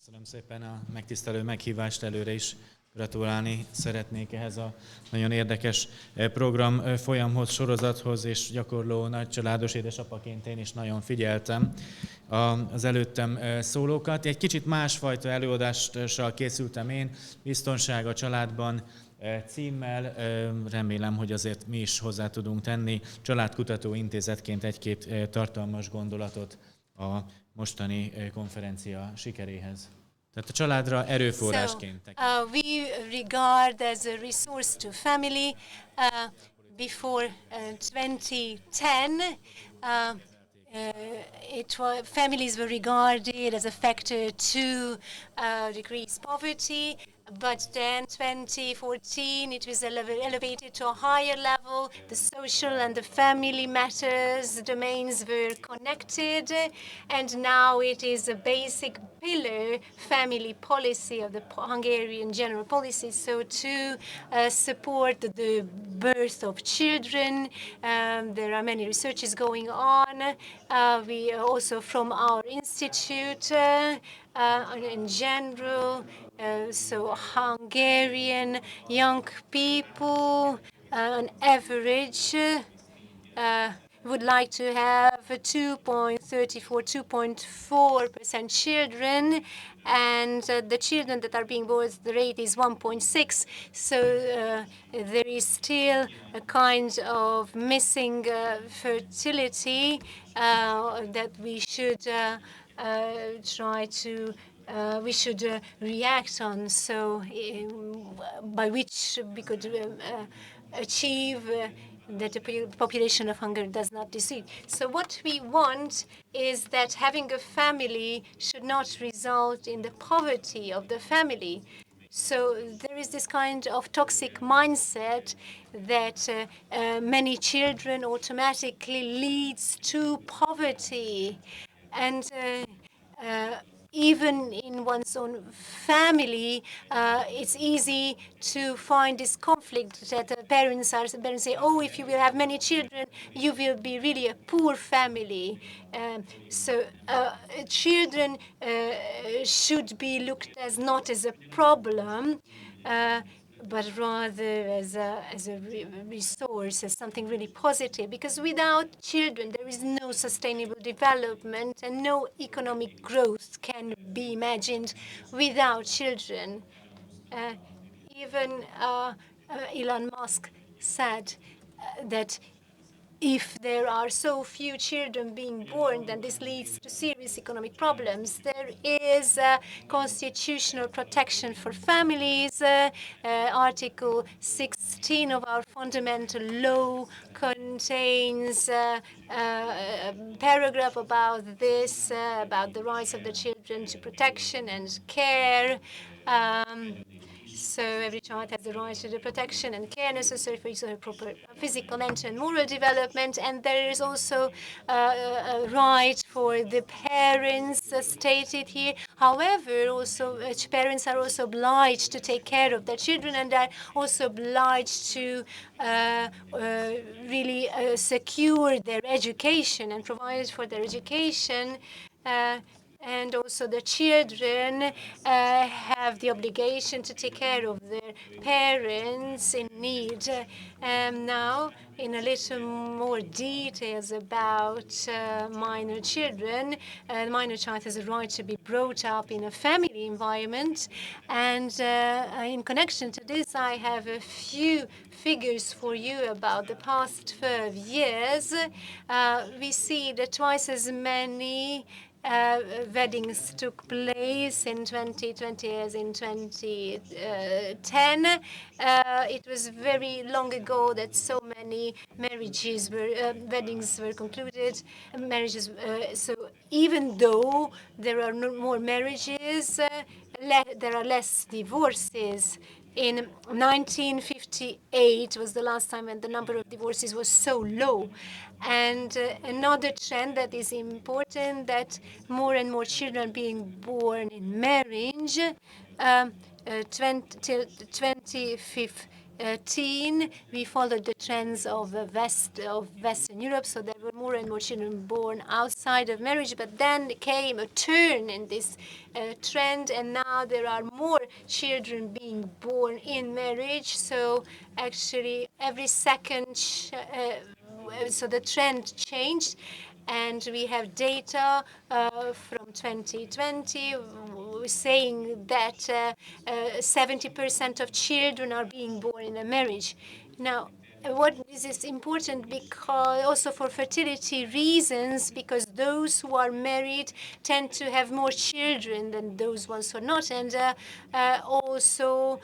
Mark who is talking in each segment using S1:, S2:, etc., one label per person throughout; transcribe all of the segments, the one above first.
S1: Köszönöm szépen a megtisztelő meghívást, előre is gratulálni szeretnék ehhez a nagyon érdekes program folyamhoz, sorozathoz, és gyakorló nagycsaládos édesapaként én is nagyon figyeltem az előttem szólókat. Egy kicsit másfajta előadással készültem én, Biztonság a családban címmel. Remélem, hogy azért mi is hozzá tudunk tenni Családkutató Intézetként egy-két tartalmas gondolatot a mostani konferencia sikeréhez. Tehát a családra erőforrásként.
S2: We regard as a resource to family. Before 2010, families were regarded as a factor to decrease poverty. But then 2014, it was elevated to a higher level. The social and the family matters domains were connected. And now it is a basic pillar family policy of the Hungarian general policy. So to support the birth of children, there are many researches going on. We also from our institute in general, so Hungarian young people on average would like to have 2.4% children, and the children that are being born, the rate is 1.6. So there is still a kind of missing fertility that we should try to react on, so by which we could achieve that the population of Hungary does not decrease. So what we want is that having a family should not result in the poverty of the family. So there is this kind of toxic mindset that many children automatically leads to poverty. And even in one's own family, it's easy to find this conflict that parents say, oh, if you will have many children, you will be really a poor family. So children should be looked as not as a problem, but rather as a resource, as something really positive. Because without children, there is no sustainable development and no economic growth can be imagined without children. Even Elon Musk said that if there are so few children being born, then this leads to serious economic problems. There is constitutional protection for families. Article 16 of our fundamental law contains a paragraph about this, about the rights of the children to protection and care. So every child has the right to the protection and care necessary for its proper physical, mental, and moral development. And there is also a right for the parents stated here. However, also parents are also obliged to take care of their children, and are also obliged to really secure their education and provide for their education. And also the children have the obligation to take care of their parents in need. Now, in a little more details about minor children, the minor child has a right to be brought up in a family environment. And in connection to this, I have a few figures for you about the past 5 years. We see that twice as many weddings took place in 2020 as in 2010. It was very long ago that so many marriages were, weddings were concluded, marriages. So even though there are no more marriages, there are less divorces. In 1958 was the last time when the number of divorces was so low. And another trend that is important, that more and more children being born in marriage. Till 2015, 2013, we followed the trends of Western Europe, so there were more and more children born outside of marriage. But then came a turn in this trend, and now there are more children being born in marriage. So actually, every second, so the trend changed. And we have data from 2020 saying that 70% of children are being born in a marriage. Now, what this is important because also for fertility reasons, because those who are married tend to have more children than those ones who are not, and also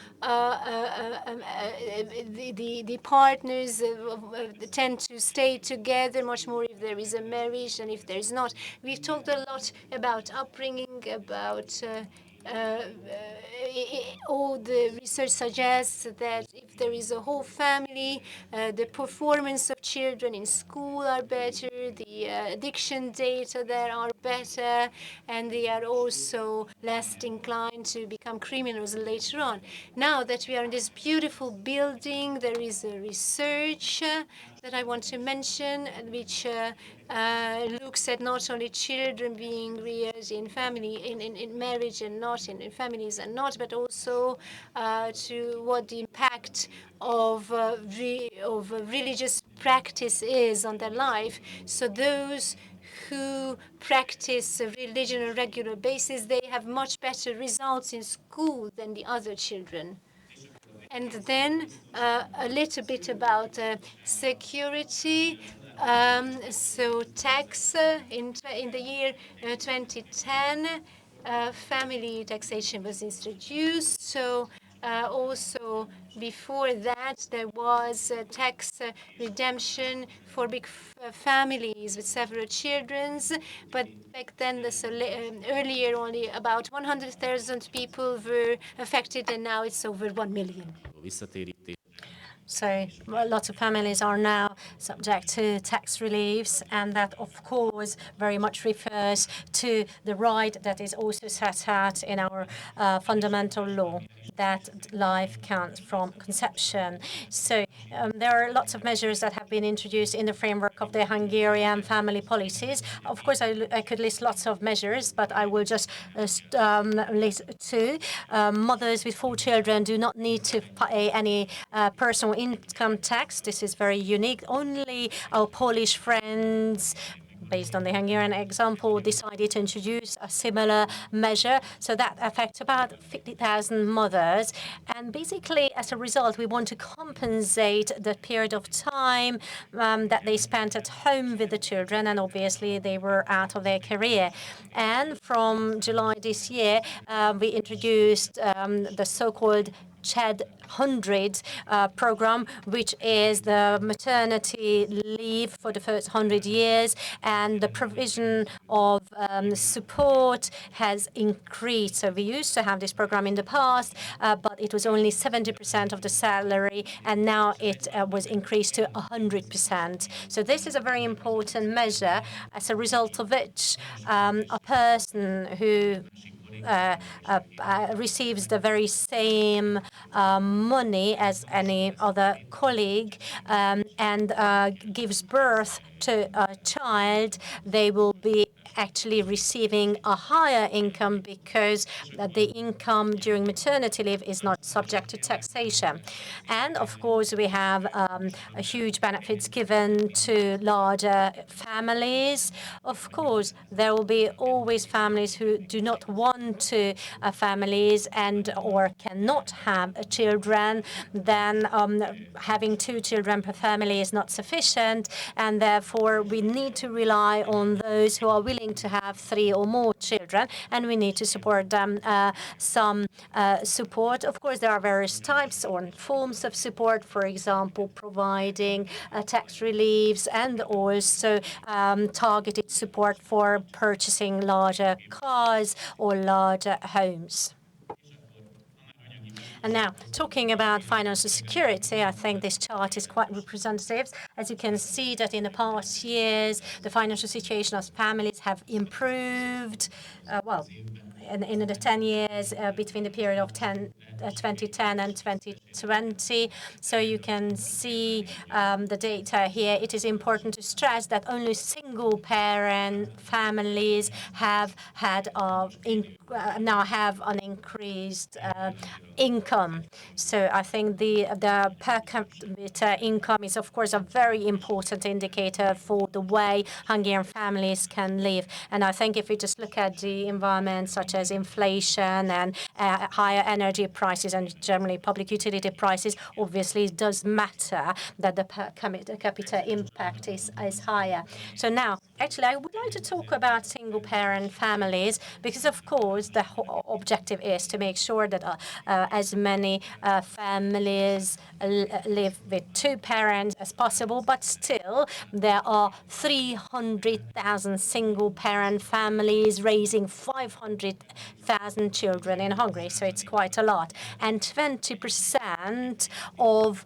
S2: the partners tend to stay together much more if there is a marriage than if there is not. We've talked a lot about upbringing, about all the research suggests that if there is a whole family, the performance of children in school are better, the addiction data there are better, and they are also less inclined to become criminals later on. Now that we are in this beautiful building, there is a research that I want to mention, which looks at not only children being reared in family, in marriage and not in families and not, but also to what the impact of religious practice is on their life. So those who practice religion on a regular basis, they have much better results in school than the other children. And then a little bit about security. So tax in the year 2010, family taxation was introduced. So also before that, there was tax redemption for big families with several children. But back then, earlier, only about 100,000 people were affected, and now it's over 1 million. So lots of families are now subject to tax reliefs, and that, of course, very much refers to the right that is also set out in our fundamental law, that life counts from conception. So there are lots of measures that have been introduced in the framework of the Hungarian family policies. Of course, I could list lots of measures, but I will just list two. Mothers with 4 children do not need to pay any personal income tax. This is very unique. Only our Polish friends, based on the Hungarian example, decided to introduce a similar measure. So that affects about 50,000 mothers. And basically, as a result, we want to compensate the period of time that they spent at home with the children, and obviously they were out of their career. And from July this year, we introduced the so-called CHED 100 program, which is the maternity leave for the first 100 years, and the provision of support has increased. So we used to have this program in the past, but it was only 70% of the salary, and now it was increased to 100%. So this is a very important measure, as a result of which a person who receives the very same money as any other colleague and gives birth to a child, they will be actually receiving a higher income because the income during maternity leave is not subject to taxation. And of course, we have huge benefits given to larger families. Of course, there will be always families who do not want to families and or cannot have children. Then having 2 children per family is not sufficient, and therefore we need to rely on those who are willing to have 3 or more children, and we need to support them some support. Of course, there are various types or forms of support, for example, providing tax reliefs and also targeted support for purchasing larger cars or larger homes. And now, talking about financial security, I think this chart is quite representative. As you can see that in the past years, the financial situation of families have improved. in the 10 years between the period of 2010 and 2020. So you can see the data here. It is important to stress that only single-parent families have had now have an increased income. So I think the per capita income is, of course, a very important indicator for the way Hungarian families can live. And I think if we just look at the environment such as inflation and higher energy prices and generally public utility prices, obviously it does matter that the per capita impact is higher. So now, actually, I would like to talk about single-parent families because, of course, the objective is to make sure that as many families live with two parents as possible, but still there are 300,000 single-parent families raising 500,000 children in Hungary, so it's quite a lot. And 20% of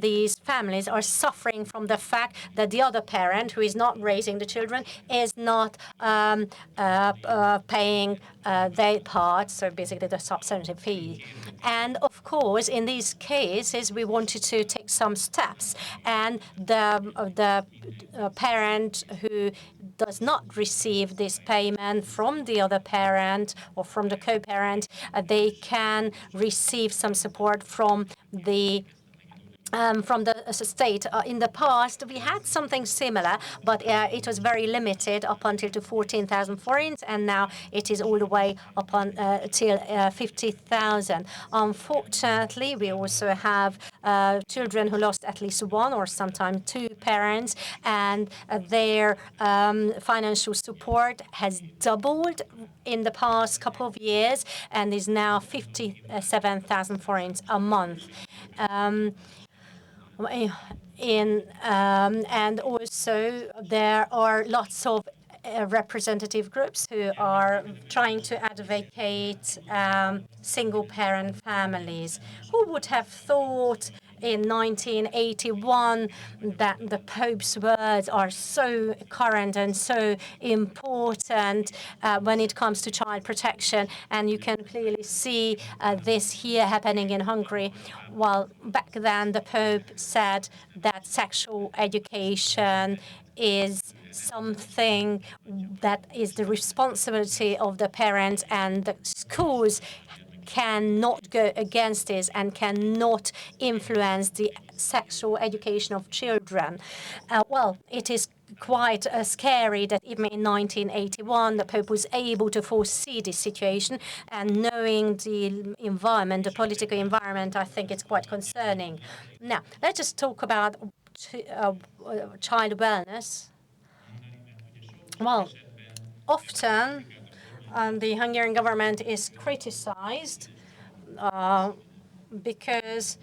S2: these families are suffering from the fact that the other parent, who is not raising the children, is not paying their part, so basically the substantive fee. And of course, in these cases, we wanted to take some steps, and the parent who does not receive this payment from the other parent or from the co-parent, they can receive some support from the state. In the past, we had something similar, but it was very limited up until to 14,000 forints, and now it is all the way up till 50,000. Unfortunately, we also have children who lost at least one or sometimes two parents, and their financial support has doubled in the past couple of years and is now 57,000 forints a month. And also there are lots of representative groups who are trying to advocate single-parent families. Who would have thought in 1981 that the Pope's words are so current and so important when it comes to child protection? And you can clearly see this here happening in Hungary. Well, back then the Pope said that sexual education is something that is the responsibility of the parents, and the schools cannot go against this and cannot influence the sexual education of children. Well, it is quite scary that even in 1981 the Pope was able to foresee this situation, and knowing the environment, the political environment, I think it's quite concerning. Now, let's just talk about child wellness. Well, often the Hungarian government is criticized because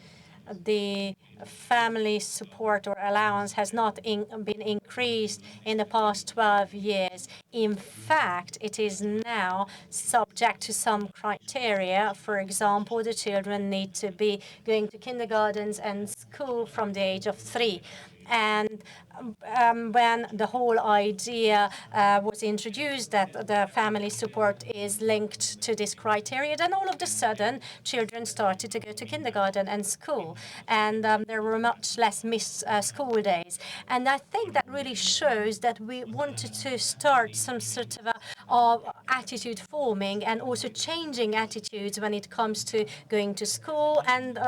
S2: the family support or allowance has not been increased in the past 12 years. In fact, it is now subject to some criteria. For example, the children need to be going to kindergartens and school from the age of 3. And when the whole idea was introduced that the family support is linked to this criteria, then all of a sudden children started to go to kindergarten and school, and there were much less missed school days. And I think that really shows that we wanted to start some sort of attitude forming and also changing attitudes when it comes to going to school and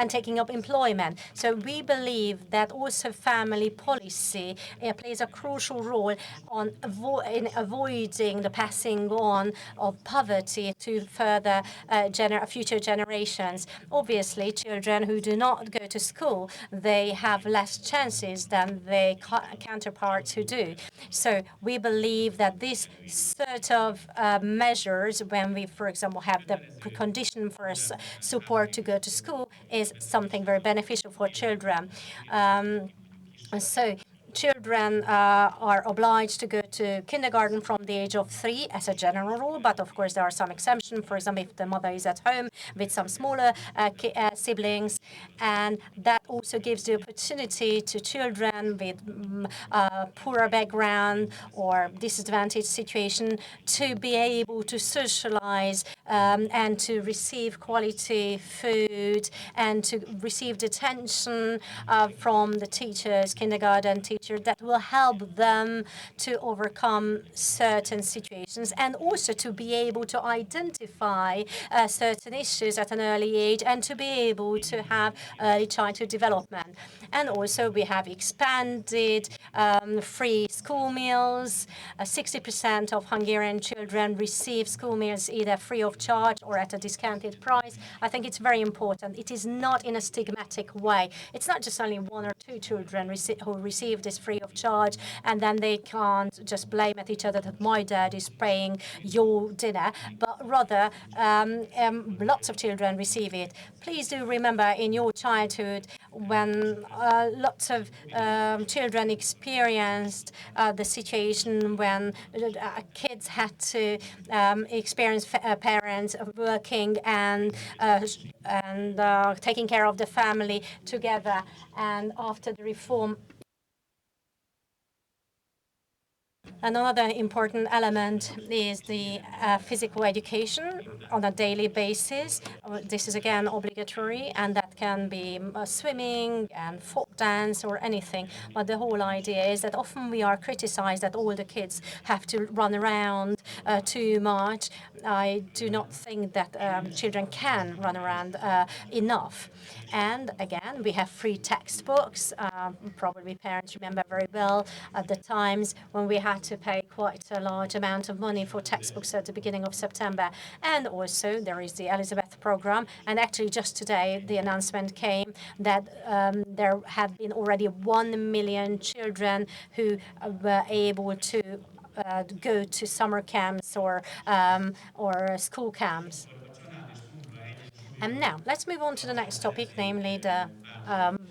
S2: taking up employment. So we believe that also family policy plays a crucial role in avoiding the passing on of poverty to further future generations. Obviously, children who do not go to school, they have less chances than their counterparts who do. So we believe that this sort of measures, when we, for example, have the precondition for support to go to school, is something very beneficial for children. So children are obliged to go to kindergarten from the age of 3 as a general rule, but of course there are some exceptions. For example, if the mother is at home with some smaller siblings, and that also gives the opportunity to children with poorer background or disadvantaged situation to be able to socialize and to receive quality food and to receive the attention from the teachers, kindergarten teachers, that will help them to overcome certain situations and also to be able to identify certain issues at an early age and to be able to have early childhood development. And also we have expanded free school meals. 60% of Hungarian children receive school meals either free of charge or at a discounted price. I think it's very important. It is not in a stigmatic way. It's not just only one or two children who receive this free of charge, and then they can't just blame at each other that my dad is paying your dinner, but rather lots of children receive it. Please do remember in your childhood when lots of children experienced the situation when kids had to experience parents working and taking care of the family together. And after the reform, another important element is the physical education on a daily basis. This is again obligatory, and that can be swimming and folk dance or anything. But the whole idea is that often we are criticized that all the kids have to run around too much. I do not think that children can run around enough. And again, we have free textbooks. Probably parents remember very well at the times when we had to pay quite a large amount of money for textbooks at the beginning of September. And also there is the Elizabeth program. And actually just today, the announcement came that there have been already 1 million children who were able to go to summer camps or school camps. And now, let's move on to the next topic, namely the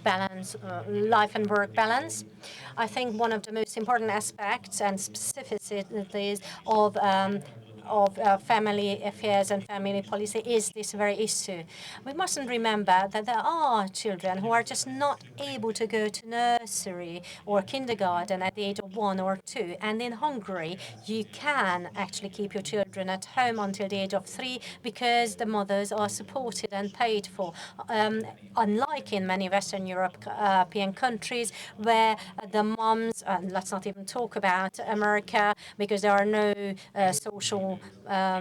S2: balance, life and work balance. I think one of the most important aspects and specificities of family affairs and family policy is this very issue. We mustn't remember that there are children who are just not able to go to nursery or kindergarten at the age of 1 or 2. And in Hungary, you can actually keep your children at home until the age of 3 because the mothers are supported and paid for. Unlike in many Western European countries where the moms, let's not even talk about America because there are no social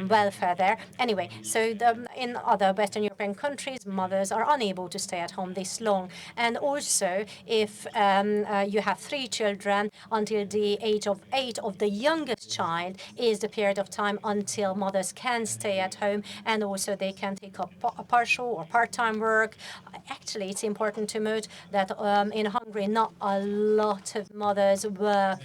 S2: welfare there. Anyway, so in other Western European countries, mothers are unable to stay at home this long. And also, if you have 3 children, until the age of 8 of the youngest child is the period of time until mothers can stay at home, and also they can take up partial or part-time work. Actually, it's important to note that in Hungary, not a lot of mothers work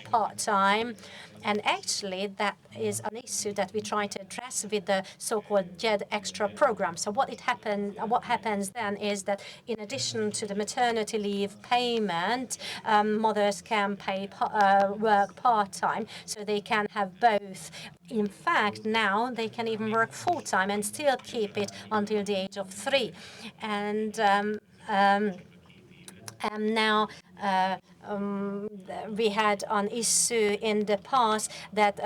S2: part-time. And actually, that is an issue that we try to address with the so-called JED Extra program. So what happens then is that in addition to the maternity leave payment, mothers can work part-time, so they can have both. In fact, now they can even work full-time and still keep it until the age of 3. And now we had an issue in the past that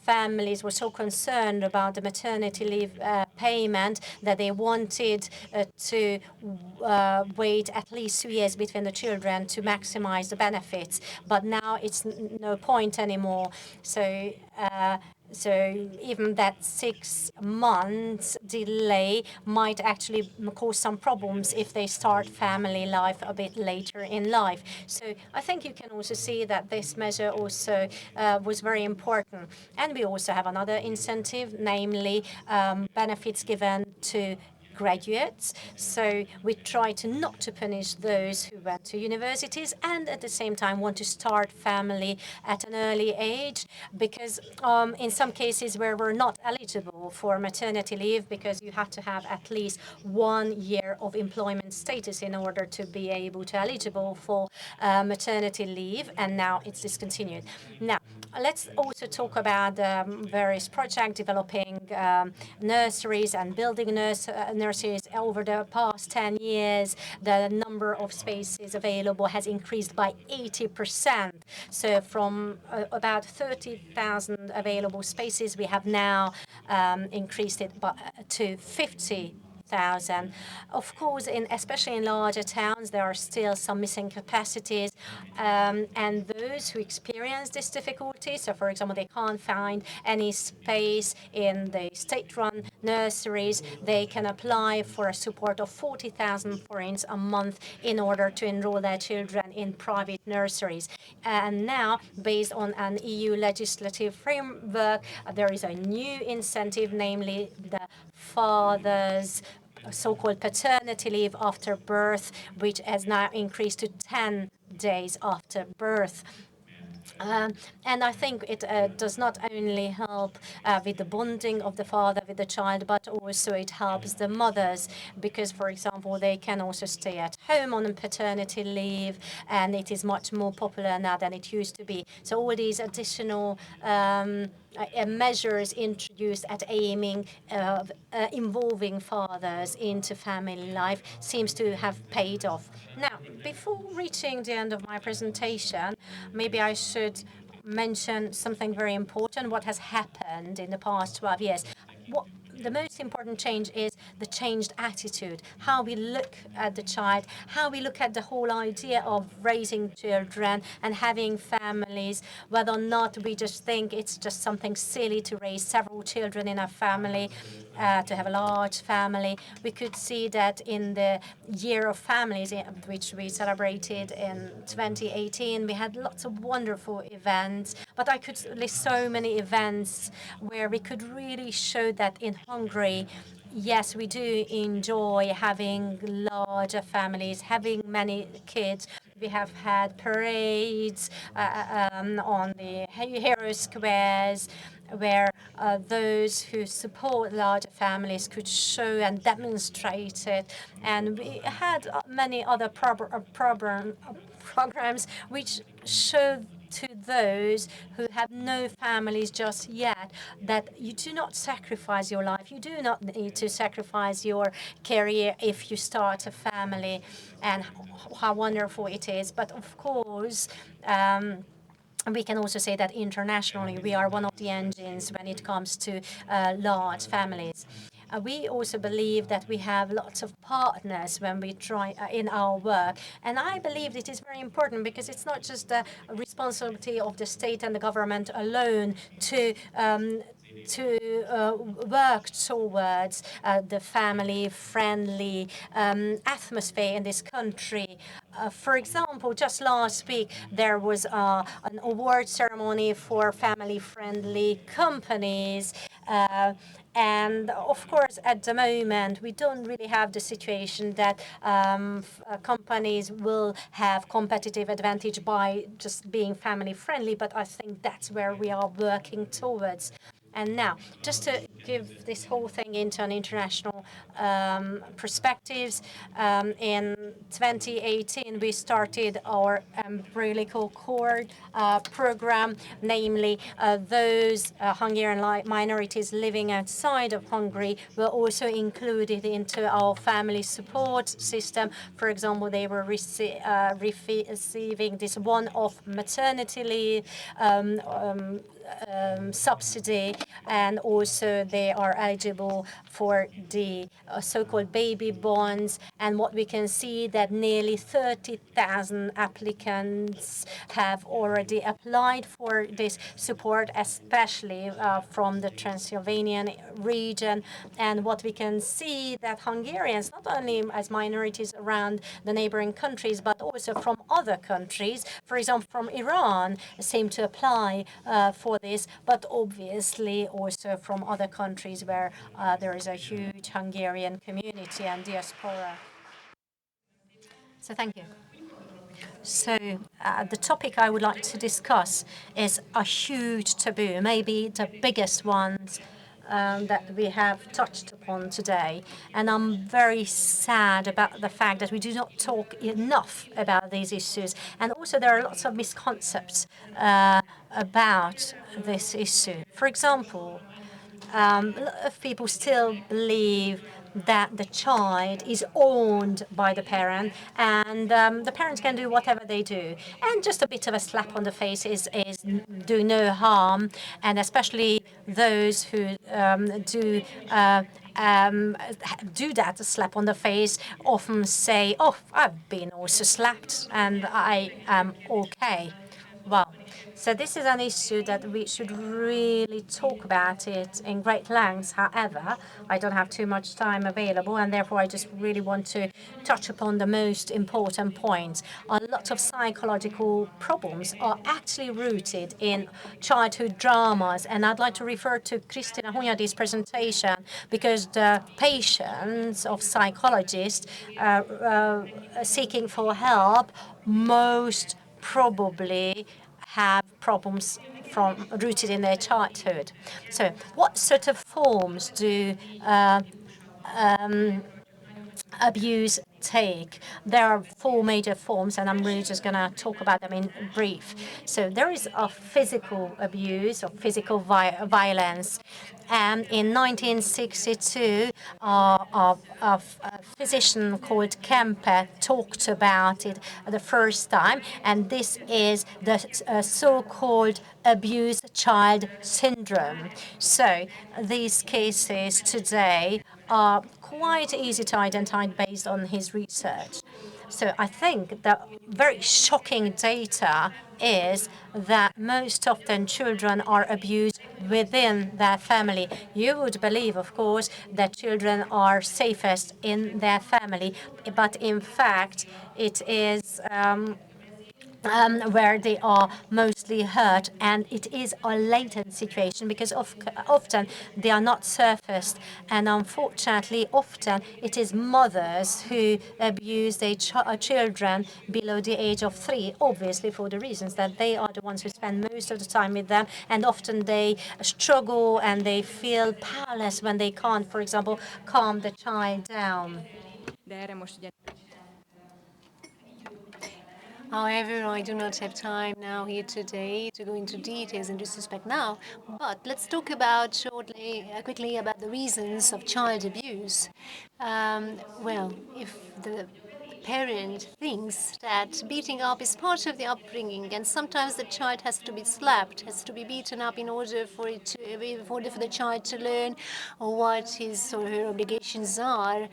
S2: families were so concerned about the maternity leave payment that they wanted to wait at least 2 years between the children to maximize the benefits. But now it's no point anymore. So even that 6 months delay might actually cause some problems if they start family life a bit later in life. So I think you can also see that this measure also was very important. And we also have another incentive, namely benefits given to graduates. So we try to not to punish those who went to universities and at the same time want to start family at an early age, because in some cases where we're not eligible for maternity leave because you have to have at least 1 year of employment status in order to be able to eligible for maternity leave, and now it's discontinued. Now, let's also talk about various projects developing nurseries and building nurseries nurseries over the past 10 years, the number of spaces available has increased by 80%. So from about 30,000 available spaces, we have now increased it to 50,000. Of course, especially in larger towns, there are still some missing capacities, and those who experience this difficulty, so for example, they can't find any space in the state-run nurseries, they can apply for a support of 40,000 forints a month in order to enroll their children in private nurseries. And now, based on an EU legislative framework, there is a new incentive, namely the father's so-called paternity leave after birth, which has now increased to 10 days after birth. And I think it does not only help with the bonding of the father with the child, but also it helps the mothers because, for example, they can also stay at home on paternity leave, and it is much more popular now than it used to be. So all these additional measures introduced at aiming involving fathers into family life seems to have paid off. Now, before reaching the end of my presentation, maybe I should mention something very important, what has happened in the past 12 years. The most important change is the changed attitude, how we look at the child, how we look at the whole idea of raising children and having families, whether or not we just think it's just something silly to raise several children in a family, to have a large family. We could see that in the Year of Families, which we celebrated in 2018, we had lots of wonderful events, but I could list so many events where we could really show that in Hungary, yes, we do enjoy having larger families, having many kids. We have had parades on the hero squares where those who support larger families could show and demonstrate it. And we had many other programs which showed to those who have no families just yet that you do not sacrifice your life. You do not need to sacrifice your career if you start a family, and how wonderful it is. But of course, we can also say that internationally we are one of the engines when it comes to large families. We also believe that we have lots of partners when we try in our work. And I believe it is very important because it's not just the responsibility of the state and the government alone to work towards the family-friendly atmosphere in this country. For example, just last week, there was an award ceremony for family-friendly companies. And of course, at the moment, we don't really have the situation that companies will have competitive advantage by just being family-friendly, but I think that's where we are working towards. And now, just to give this whole thing into an international perspectives, in 2018 we started our umbilical cord program, namely those Hungarian minorities living outside of Hungary were also included into our family support system. For example, they were receiving this one-off maternity leave subsidy, and also they are eligible for the so-called baby bonds. And what we can see that nearly 30,000 applicants have already applied for this support, especially from the Transylvanian region. And what we can see that Hungarians, not only as minorities around the neighboring countries, but also from other countries, for example, from Iran, seem to apply for this, but obviously also from other countries where there is a huge Hungarian community and diaspora. So thank you. So the topic I would like to discuss is a huge taboo, maybe the biggest ones that we have touched upon today. And I'm very sad about the fact that we do not talk enough about these issues. And also there are lots of misconceptions about this issue. For example, a lot of people still believe
S3: that the child is owned by the parent, and the parents can do whatever they do. And just a bit of a slap on the face is doing no harm, and especially those who do that slap on the face often say, "Oh, I've been also slapped, and I am okay." Well, so this is an issue that we should really talk about it in great lengths. However, I don't have too much time available, and therefore I just really want to touch upon the most important points. A lot of psychological problems are actually rooted in childhood dramas, and I'd like to refer to Kristina Hunyadi's presentation because the patients of psychologists seeking for help most probably have problems from rooted in their childhood. So, what sort of forms do abuse take? There are four major forms, and I'm really just going to talk about them in brief. So there is a physical abuse or physical violence. And in 1962, a physician called Kempe talked about it the first time, and this is the so-called abused child syndrome. So these cases today are quite easy to identify based on his research. So I think the very shocking data is that most often children are abused within their family. You would believe, of course, that children are safest in their family, but in fact, it is where they are mostly hurt, and it is a latent situation because often they are not surfaced, and unfortunately often it is mothers who abuse their children below the age of 3, obviously for the reasons that they are the ones who spend most of the time with them, and often they struggle and they feel powerless when they can't, for example, calm the child down.
S2: However, I do not have time now here today to go into details in this respect now, but let's talk about quickly about the reasons of child abuse. Well, if the parent thinks that beating up is part of the upbringing, and sometimes the child has to be slapped, has to be beaten up in order for for the child to learn what his or her obligations are,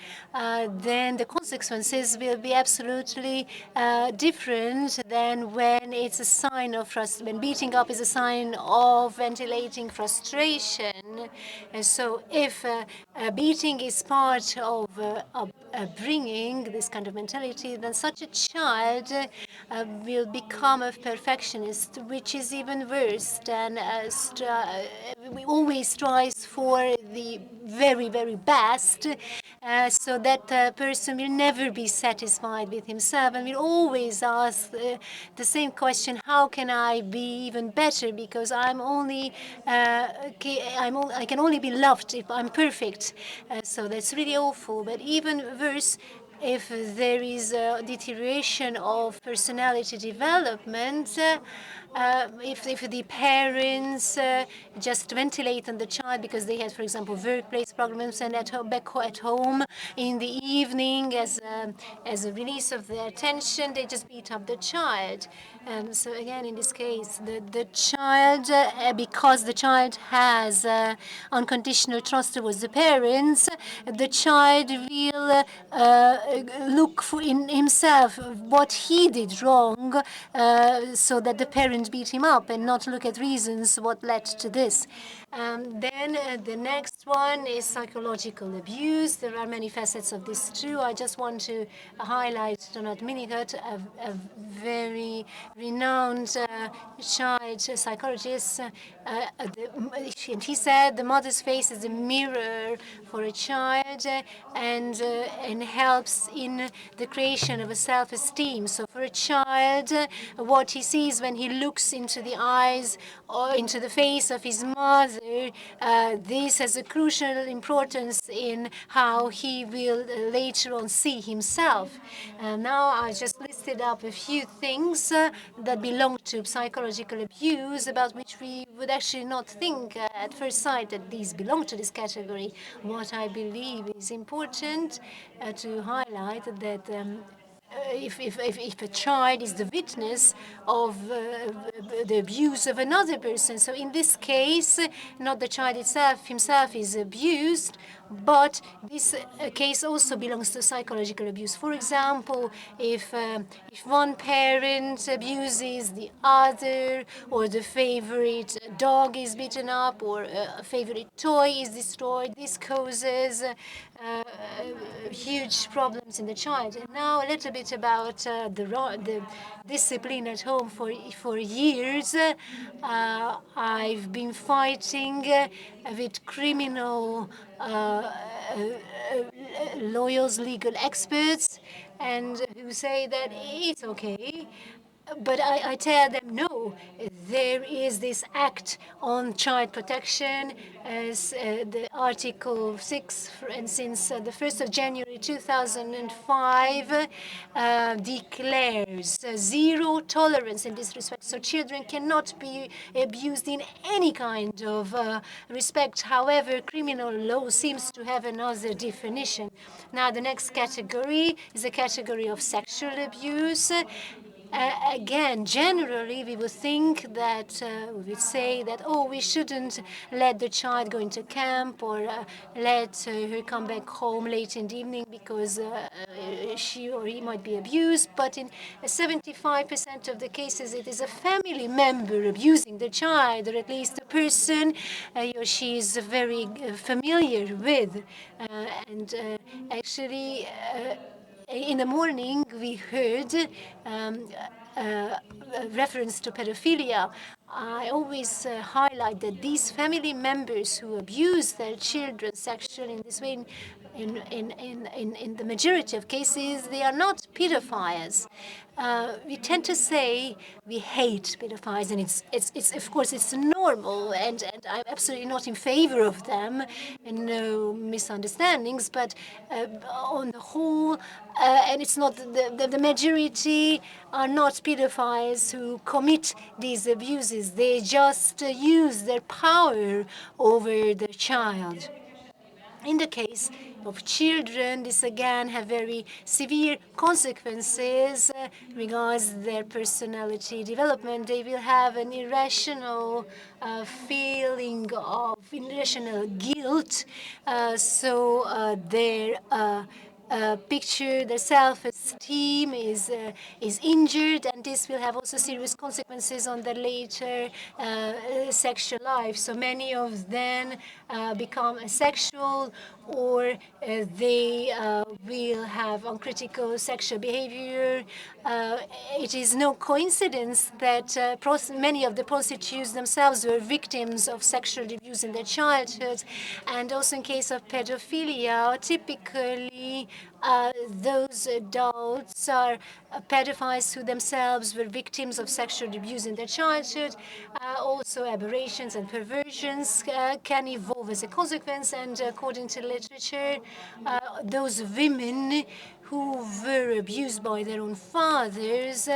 S2: then the consequences will be absolutely different than when it's a sign of when beating up is a sign of ventilating frustration. And so, if beating is part of bringing this kind of mentality, then such a child will become a perfectionist, which is even worse than we always strives for the very, very best, so that person will never be satisfied with himself and will always ask the same question: how can I be even better? Because I can only be loved if I'm perfect. So that's really awful. But even worse, if there is a deterioration of personality development, if the parents just ventilate on the child because they had, for example, workplace problems, and back at home in the evening, as a release of their tension, they just beat up the child. So again, in this case, the child, because the child has unconditional trust towards the parents, the child will look for in himself what he did wrong, so that the parents beat him up, and not look at reasons what led to this. Then the next one is psychological abuse. There are many facets of this too. I just want to highlight Donald Winnicott, very renowned child psychologist, and he said the mother's face is a mirror for a child, and helps in the creation of a self-esteem. So for a child, what he sees when he looks into the eyes or into the face of his mother, this has a crucial importance in how he will later on see himself. Now I just listed up a few things that belong to psychological abuse, about which we would actually not think at first sight that these belong to this category. What I believe is important to highlight that if a child is the witness of the abuse of another person. So in this case, not the child himself is abused, but this case also belongs to psychological abuse. For example, if one parent abuses the other, or the favorite dog is beaten up, or a favorite toy is destroyed, this causes huge problems in the child. And now a little bit about the discipline at home. For years, I've been fighting with criminal lawyers, legal experts, and who say that it's okay. But I tell them no, there is this act on child protection as the Article 6, and since the 1st of January 2005 declares zero tolerance in this respect. So children cannot be abused in any kind of respect. However, criminal law seems to have another definition. Now, the next category is a category of sexual abuse. Again, generally, we would think that, we would say that, oh, we shouldn't let the child go into camp, or let her come back home late in the evening because she or he might be abused. But in 75% of the cases, it is a family member abusing the child, or at least a person he or she is very familiar with. Actually, in the morning, we heard reference to pedophilia. I always highlight that these family members who abuse their children sexually in this way, in the majority of cases, they are not pedophiles. We tend to say we hate pedophiles, and it's of course it's normal, and I'm absolutely not in favor of them, and no misunderstandings. But on the whole, and it's not the majority are not pedophiles who commit these abuses. They just use their power over the child. In the case of children, this again have very severe consequences regards their personality development. They will have an irrational feeling of irrational guilt, so their picture, their self-esteem is injured, and this will have also serious consequences on their later sexual life. So many of them become asexual, or they will have uncritical sexual behavior. It is no coincidence that many of the prostitutes themselves were victims of sexual abuse in their childhood, and also in case of pedophilia, typically those adults are pedophiles who themselves were victims of sexual abuse in their childhood. Also, aberrations and perversions can evolve as a consequence, and according to literature, those women who were abused by their own fathers,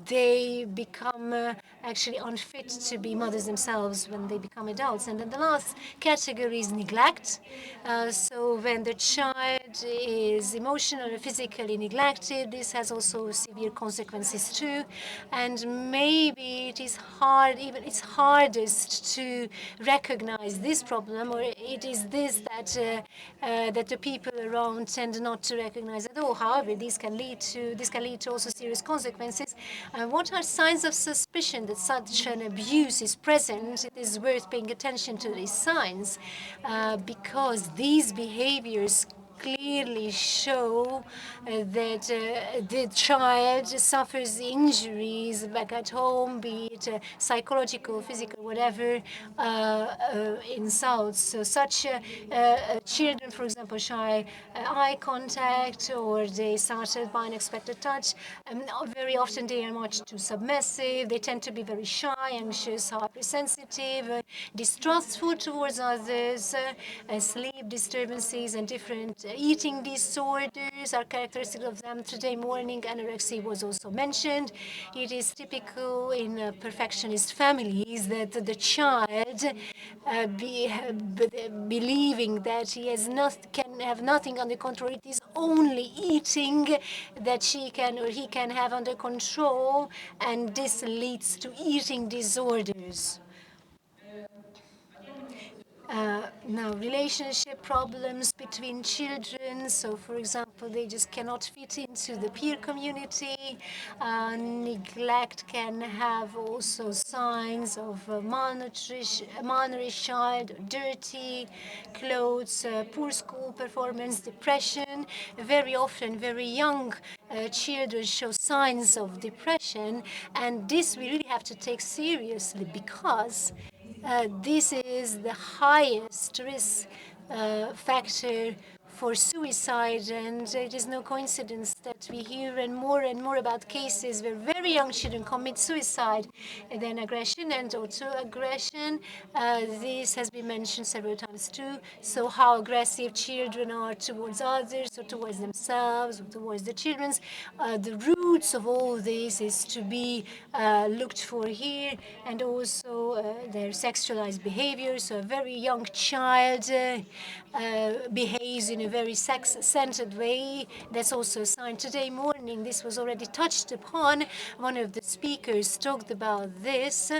S2: they become actually unfit to be mothers themselves when they become adults. And then the last category is neglect. So when the child is emotionally or physically neglected, this has also severe consequences too. And maybe it is it's hardest to recognize this problem, or it is this that the people around tend not to recognize at all. However, this can lead to also serious consequences. What are signs of suspicion that such an abuse is present? It is worth paying attention to these signs, because these behaviors clearly show that the child suffers injuries back at home, be it psychological, physical, whatever, insults. So such children, for example, shy eye contact, or they started by unexpected touch. Very often they are much too submissive. They tend to be very shy, anxious, hypersensitive, distrustful towards others. Sleep disturbances and different eating disorders are characteristic of them. Today morning, anorexia was also mentioned. It is typical in perfectionist families that the child believing that he has can have nothing under control. It is only eating that she can or he can have under control, and this leads to eating disorders. Now, relationship problems between children. So, for example, they just cannot fit into the peer community. Neglect can have also signs of malnourished child, dirty clothes, poor school performance, depression. Very often, very young children show signs of depression, and this we really have to take seriously, because this is the highest risk factor for suicide, and it is no coincidence that we hear and more about cases where very young children commit suicide. And then aggression and auto-aggression, this has been mentioned several times too. So how aggressive children are towards others, or towards themselves, or towards the children. The roots of all this is to be looked for here, and also their sexualized behavior. So a very young child behaves in a very sex-centered way. That's also a sign. Today morning, this was already touched upon. One of the speakers talked about this.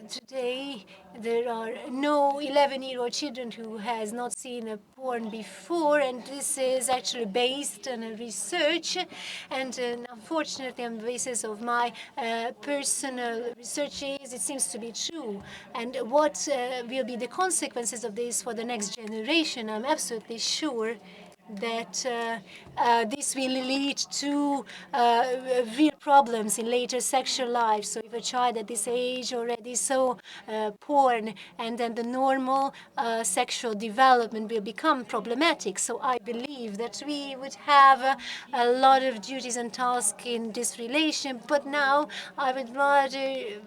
S2: Today there are no 11-year-old children who has not seen a porn before, and this is actually based on a research, and unfortunately on the basis of my personal researches, it seems to be true. And what will be the consequences of this for the next generation? I'm absolutely sure that this will lead to real problems in later sexual life. So if a child at this age already saw porn, and then the normal sexual development will become problematic. So I believe that we would have a lot of duties and tasks in this relation, but now I would rather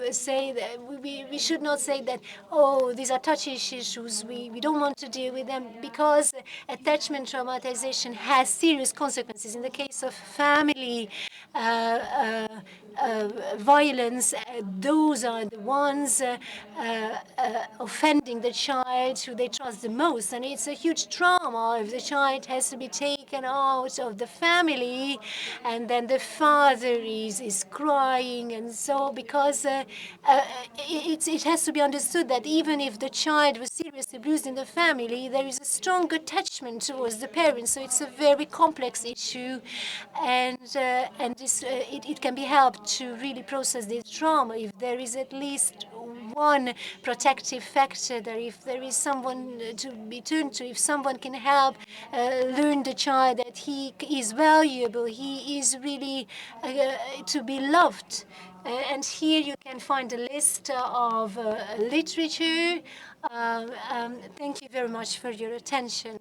S2: say that we should not say that, oh, these are touchy issues, we don't want to deal with them, because attachment traumatization has serious consequences. In the case of family violence, those are the ones offending the child who they trust the most, and it's a huge trauma if the child has to be taken out of the family, and then the father is crying, and so because it has to be understood that even if the child was seriously abused in the family, there is a strong attachment towards the parents. So it's a very complex issue, and this it can be helped to really process this trauma if there is at least one protective factor there, if there is someone to be turned to, if someone can help learn the child that he is valuable, he is really to be loved. And here you can find a list of literature. Thank you very much for your attention.